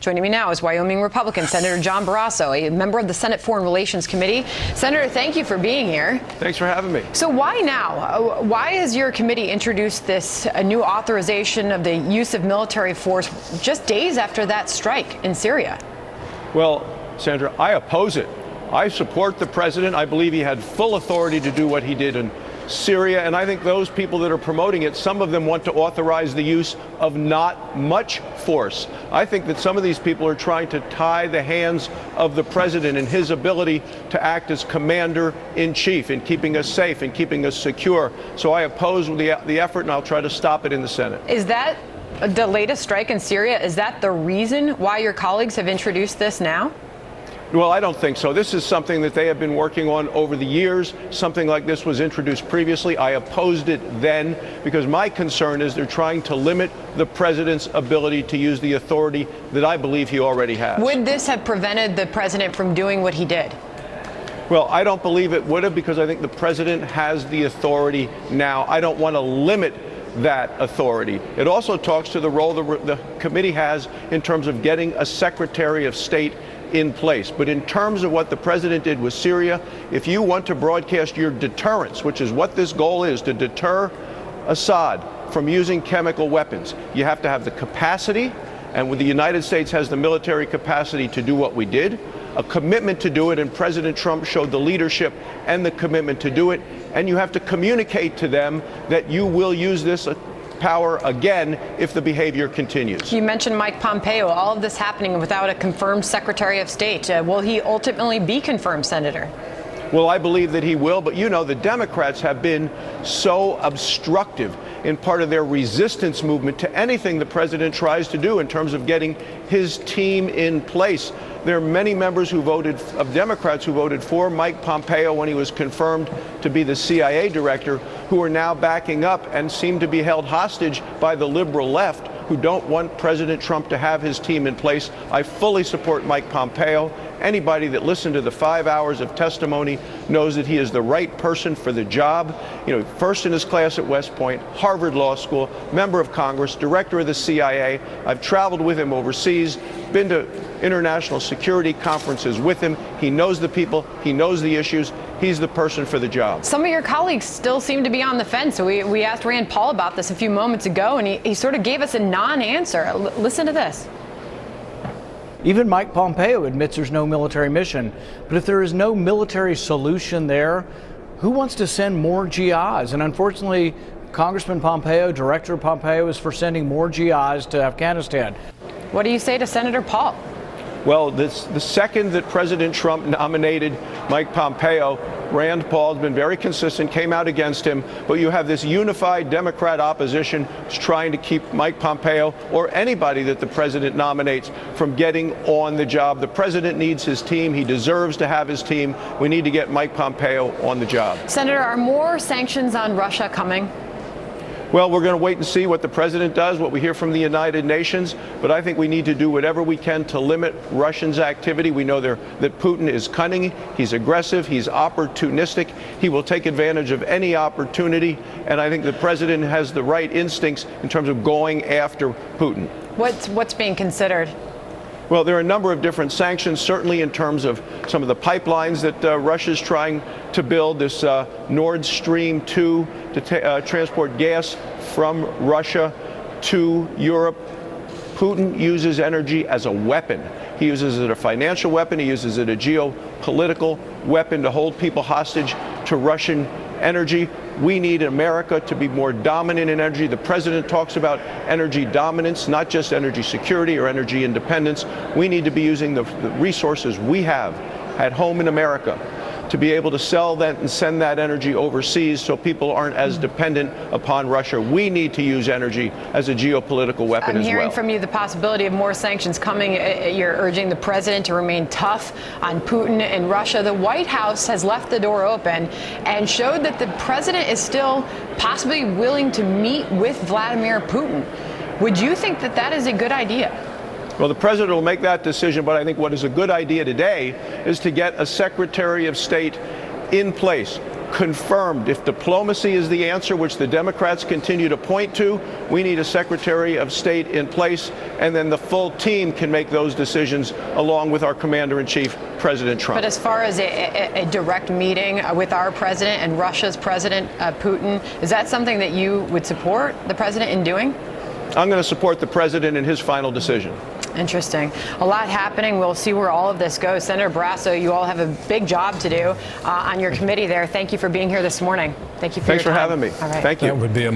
Joining me now is Wyoming Republican Senator John Barrasso, a member of the Senate Foreign Relations Committee. Senator, thank you for being here. Thanks for having me. So why now? Why has your committee introduced this new authorization of the use of military force just days after that strike in Syria? Well, Sandra, I oppose it. I support the president. I believe he had full authority to do what he did in Syria, and I think those people that are promoting it, some of them want to authorize the use of not much force. I think that some of these people are trying to tie the hands of the president and his ability to act as commander-in-chief in keeping us safe and keeping us secure. So I oppose the effort, and I'll try to stop it in the Senate. Is that the latest strike in Syria? Is that the reason why your colleagues have introduced this now? Well, I don't think so. This is something that they have been working on over the years. Something like this was introduced previously. I opposed it then because my concern is they're trying to limit the president's ability to use the authority that I believe he already has. Would this have prevented the president from doing what he did? Well, I don't believe it would have, because I think the president has the authority now. I don't want to limit that authority. It also talks to the role the committee has in terms of getting a Secretary of State in place. But in terms of what the president did with Syria, if you want to broadcast your deterrence, which is what this goal is, to deter Assad from using chemical weapons, you have to have the capacity, and the United States has the military capacity to do what we did, a commitment to do it, and President Trump showed the leadership and the commitment to do it, and you have to communicate to them that you will use this power again if the behavior continues. You mentioned Mike Pompeo, all of this happening without a confirmed Secretary of State. Will he ultimately be confirmed, Senator? Well, I believe that he will, but you know, the Democrats have been so obstructive in part of their resistance movement to anything the president tries to do in terms of getting his team in place. There are many members of Democrats who voted for Mike Pompeo when he was confirmed to be the CIA director, who are now backing up and seem to be held hostage by the liberal left, who don't want President Trump to have his team in place. I fully support Mike Pompeo. Anybody that listened to the 5 hours of testimony knows that he is the right person for the job. You know, first in his class at West Point, Harvard Law School, member of Congress, director of the CIA. I've traveled with him overseas, been to international security conferences with him. He knows the people, he knows the issues. He's the person for the job. Some of your colleagues still seem to be on the fence. So we asked Rand Paul about this a few moments ago, and he sort of gave us a non-answer. Listen to this. Even Mike Pompeo admits there's no military mission. But if there is no military solution there, who wants to send more GIs? And unfortunately, Congressman Pompeo, Director Pompeo, is for sending more GIs to Afghanistan. What do you say to Senator Paul? Well, the second that President Trump nominated Mike Pompeo, Rand Paul has been very consistent, came out against him, but you have this unified Democrat opposition who's trying to keep Mike Pompeo or anybody that the president nominates from getting on the job. The president needs his team. He deserves to have his team. We need to get Mike Pompeo on the job. Senator, are more sanctions on Russia coming? Well, we're going to wait and see what the president does, what we hear from the United Nations. But I think we need to do whatever we can to limit Russia's activity. We know that Putin is cunning, he's aggressive, he's opportunistic. He will take advantage of any opportunity. And I think the president has the right instincts in terms of going after Putin. What's being considered? Well, there are a number of different sanctions, certainly in terms of some of the pipelines that Russia's trying to build, this Nord Stream 2 to transport gas from Russia to Europe. Putin uses energy as a weapon. He uses it as a financial weapon. He uses it as a geopolitical weapon to hold people hostage to Russian energy. We need America to be more dominant in energy. The president talks about energy dominance, not just energy security or energy independence. We need to be using the resources we have at home in America to be able to sell that and send that energy overseas so people aren't as dependent upon Russia. We need to use energy as a geopolitical weapon as well. I'm hearing from you the possibility of more sanctions coming. You're urging the president to remain tough on Putin and Russia. The White House has left the door open and showed that the president is still possibly willing to meet with Vladimir Putin. Would you think that that is a good idea? Well, the president will make that decision, but I think what is a good idea today is to get a Secretary of State in place confirmed. If diplomacy is the answer, which the Democrats continue to point to, we need a Secretary of State in place, and then the full team can make those decisions along with our Commander-in-Chief, President Trump. But as far as a direct meeting with our president and Russia's President Putin, is that something that you would support the president in doing? I'm going to support the president in his final decision. Interesting. A lot happening. We'll see where all of this goes. Senator Barrasso, you all have a big job to do on your committee there. Thank you for being here this morning. Thank you for Thanks your time. for having me. All right. Thank you. That would be a